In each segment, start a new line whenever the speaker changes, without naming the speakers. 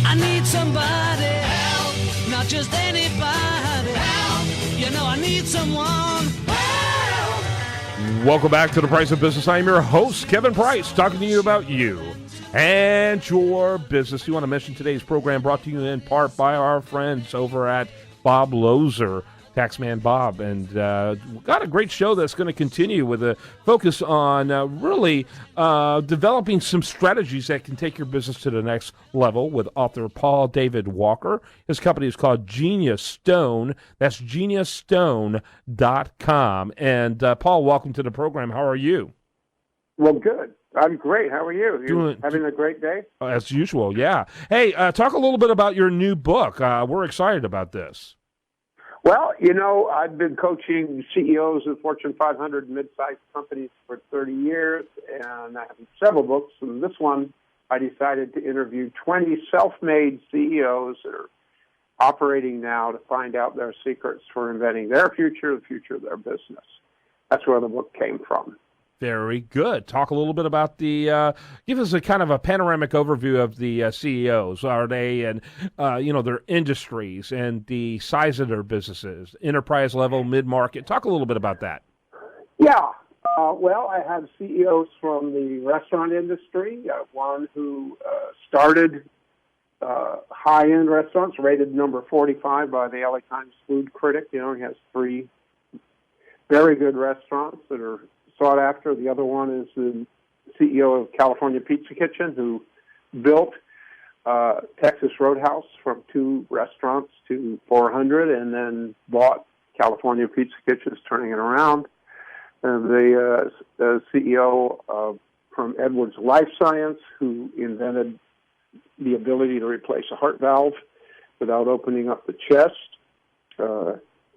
I need somebody help, not just anybody help. You know I need someone help.
Welcome back to The Price of Business. I'm your host, Kevin Price, talking to you about you and your business. We want to mention today's program brought to you in part by our friends over at Bob Lozer, Taxman Bob. And we've got a great show that's going to continue with a focus on really developing some strategies that can take your business to the next level with author Paul David Walker. His company is called Genius Stone. That's geniusstone.com. And Paul, welcome to the program. How are you?
Well, good. I'm great. How are you? You having a great day?
As usual, yeah. Hey, talk a little bit about your new book. We're excited about this.
Well, you know, I've been coaching CEOs of Fortune 500 mid-sized companies for 30 years, and I have several books. And this one, I decided to interview 20 self-made CEOs that are operating now to find out their secrets for inventing their future, the future of their business. That's where the book came from.
Very good. Talk a little bit about the, give us a kind of a panoramic overview of the CEOs. Are they, and their industries and the size of their businesses, enterprise level, mid-market. Talk a little bit about that.
Yeah. Well, I have CEOs from the restaurant industry, one who started high-end restaurants, rated number 45 by the LA Times Food Critic. You know, he has 3 very good restaurants that are sought after. The other one is the CEO of California Pizza Kitchen, who built Texas Roadhouse from 2 restaurants to 400 and then bought California Pizza Kitchens, turning it around. And the CEO from Edwards Life Science, who invented the ability to replace a heart valve without opening up the chest.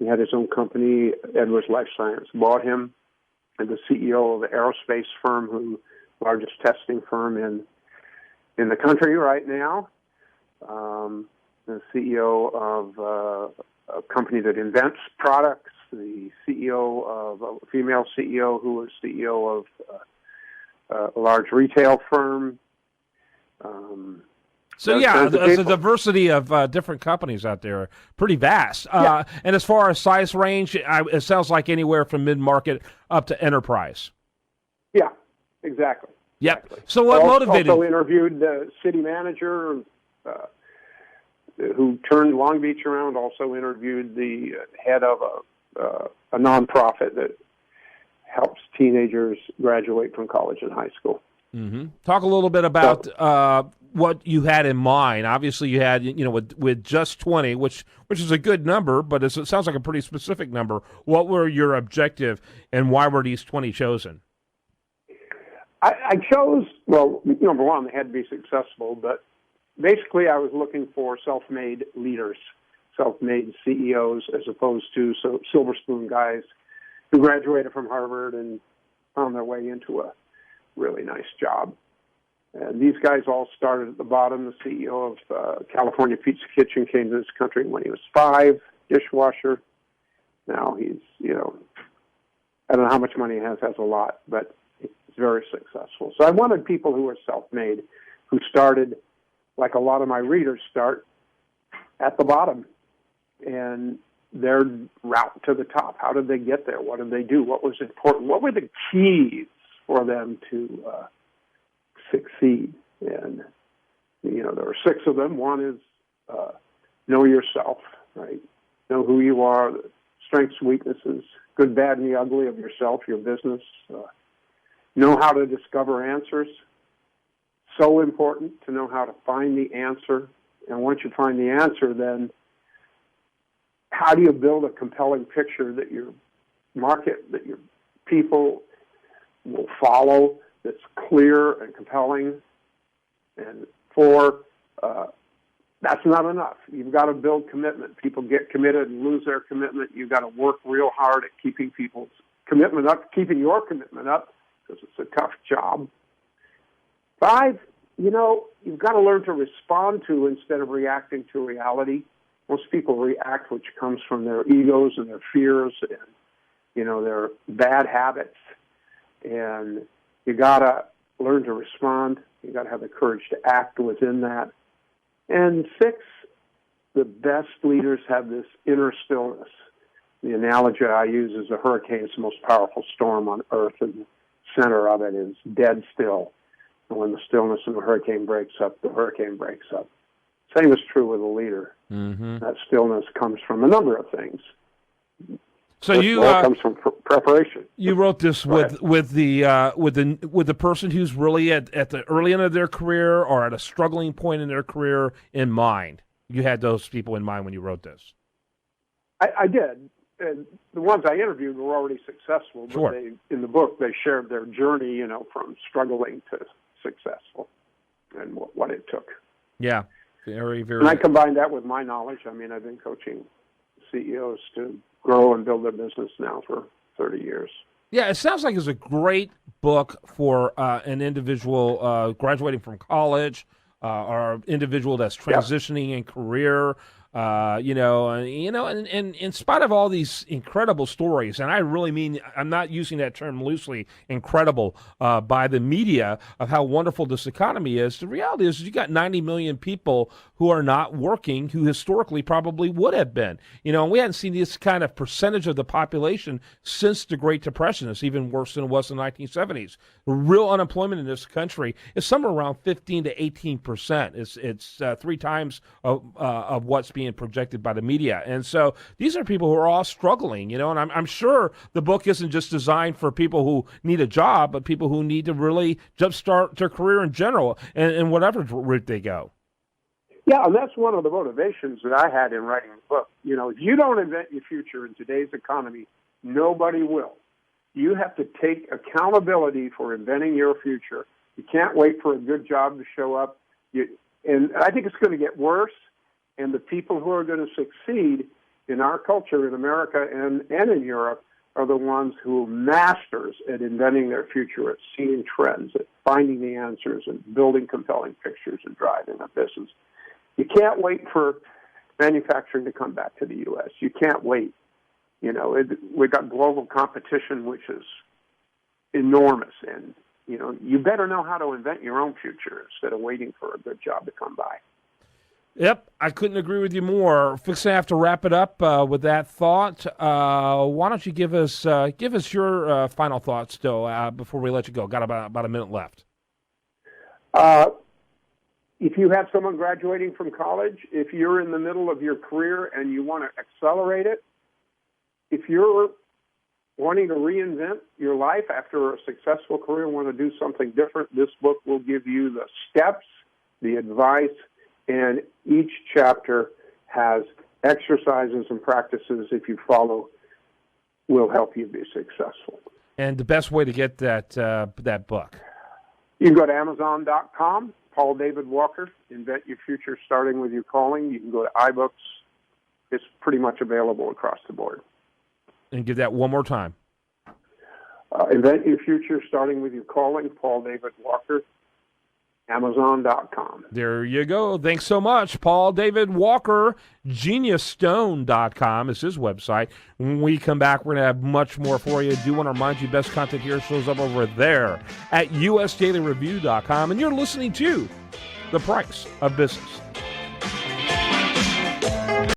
He had his own company, Edwards Life Science, bought him. And the CEO of an aerospace firm, largest testing firm in the country right now. The CEO of a company that invents products. The CEO of a female CEO who was CEO of a large retail firm.
The diversity of different companies out there, pretty vast.
Yeah.
And as far as size range, it sounds like anywhere from mid-market up to enterprise.
Yeah, exactly.
Yep.
Exactly.
So what motivated?
Also interviewed the city manager who turned Long Beach around. Also interviewed the head of a nonprofit that helps teenagers graduate from college and high school.
Mm-hmm. Talk a little bit about what you had in mind. Obviously, you had, with just 20, which is a good number, but it sounds like a pretty specific number. What were your objective, and why were these 20 chosen?
I chose, well, number one, they had to be successful, but basically I was looking for self-made leaders, self-made CEOs, as opposed to silver spoon guys who graduated from Harvard and found their way into a really nice job. And these guys all started at the bottom. The CEO of California Pizza Kitchen came to this country when he was 5, dishwasher. Now he's, I don't know how much money he has a lot, but he's very successful. So I wanted people who were self-made, who started, like a lot of my readers start, at the bottom. And their route to the top, how did they get there? What did they do? What was important? What were the keys for them to succeed? And, there are 6 of them. One is know yourself, right? Know who you are, the strengths, weaknesses, good, bad, and the ugly of yourself, your business. Know how to discover answers. So important to know how to find the answer. And once you find the answer, then how do you build a compelling picture that your market, that your people will follow, that's clear and compelling? And 4, that's not enough. You've got to build commitment. People get committed and lose their commitment. You've got to work real hard at keeping people's commitment up, keeping your commitment up, because it's a tough job. 5, you've got to learn to respond to instead of reacting to reality. Most people react, which comes from their egos and their fears and, their bad habits. And you got to learn to respond. You got to have the courage to act within that. And 6, the best leaders have this inner stillness. The analogy I use is a hurricane is the most powerful storm on earth, and the center of it is dead still. And when the stillness of the hurricane breaks up, the hurricane breaks up. Same is true with a leader.
Mm-hmm.
That stillness comes from a number of things.
So
It comes from preparation.
You wrote this with the person who's really at the early end of their career or at a struggling point in their career in mind. You had those people in mind when you wrote this.
I did. And the ones I interviewed were already successful, but
Sure.
in the book they shared their journey, from struggling to successful and what it took.
Yeah, very, very.
And I combined that with my knowledge. I mean, I've been coaching CEOs to grow and build their business now for 30 years.
Yeah, it sounds like it's a great book for an individual graduating from college or an individual that's transitioning in career. And in spite of all these incredible stories, and I really mean, I'm not using that term loosely, incredible by the media of how wonderful this economy is. The reality is you got 90 million people who are not working, who historically probably would have been. And we hadn't seen this kind of percentage of the population since the Great Depression. It's even worse than it was in the 1970s. The real unemployment in this country is somewhere around 15 to 18%. It's 3 times of what's being projected by the media. And so these are people who are all struggling, and I'm sure the book isn't just designed for people who need a job, but people who need to really jumpstart their career in general and whatever route they go.
Yeah, and that's one of the motivations that I had in writing the book. If you don't invent your future in today's economy, nobody will. You have to take accountability for inventing your future. You can't wait for a good job to show up. And I think it's going to get worse. And the people who are going to succeed in our culture in America and in Europe are the ones who are masters at inventing their future, at seeing trends, at finding the answers, and building compelling pictures and driving a business. You can't wait for manufacturing to come back to the U.S. You can't wait. We've got global competition, which is enormous. And, you better know how to invent your own future instead of waiting for a good job to come by.
Yep, I couldn't agree with you more. Fixing to have to wrap it up with that thought. Why don't you give us your final thoughts, though, before we let you go? Got about a minute left.
If you have someone graduating from college, if you're in the middle of your career and you want to accelerate it, if you're wanting to reinvent your life after a successful career and want to do something different, this book will give you the steps, the advice, and each chapter has exercises and practices, if you follow, will help you be successful.
And the best way to get that book?
You can go to Amazon.com, Paul David Walker, Invent Your Future Starting With Your Calling. You can go to iBooks. It's pretty much available across the board.
And give that one more time.
Invent Your Future Starting With Your Calling, Paul David Walker. Amazon.com.
There you go. Thanks so much. Paul David Walker, GeniusStone.com is his website. When we come back, we're going to have much more for you. Do want to remind you, best content here shows up over there at USDailyReview.com. And you're listening to The Price of Business.